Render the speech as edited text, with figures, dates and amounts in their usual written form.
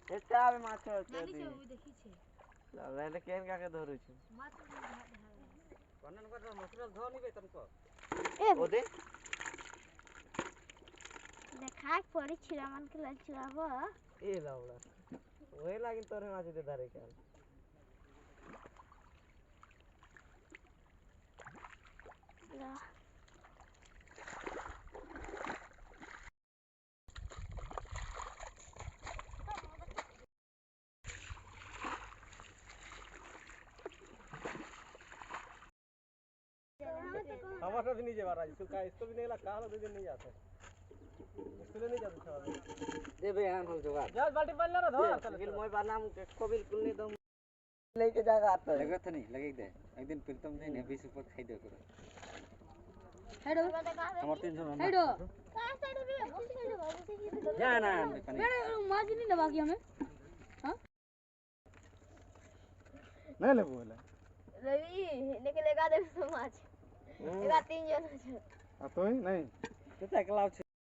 এটা আমি মাছ আছে দেখিছে লাইলে কেন কাকে ধরেছে মাছ কোনন কথা মশলা ধো নিবে তমকো ওদে দেখাই পড়েছিল আমাকে লাগছাবো এ লাউলা ওই লাগি তোরে মাছ দে ধরে কেন লা हमारा भी नहीं जा रहा इसको का इसको भी नहीं लगा कहां दे दिन नहीं जाते इसको नहीं जाते सब दे बे हां हम जुगाड़ जा बाल्टी पानी ला धो लेकिन मोय बानाम को बिल्कुल नहीं दम लेके जागा आता है लगा तो नहीं लगे दे एक दिन प्रीतम जी ने 20 ऊपर खाई दे करो हेडो हमार 300 हेडो का साइड भी जा ना मेरे माज नहीं दबा गया हमें हां नहीं ले बोला रवि लेके लगा दे माज एगा 3 जन है आ तो नहीं कितना क्लाउड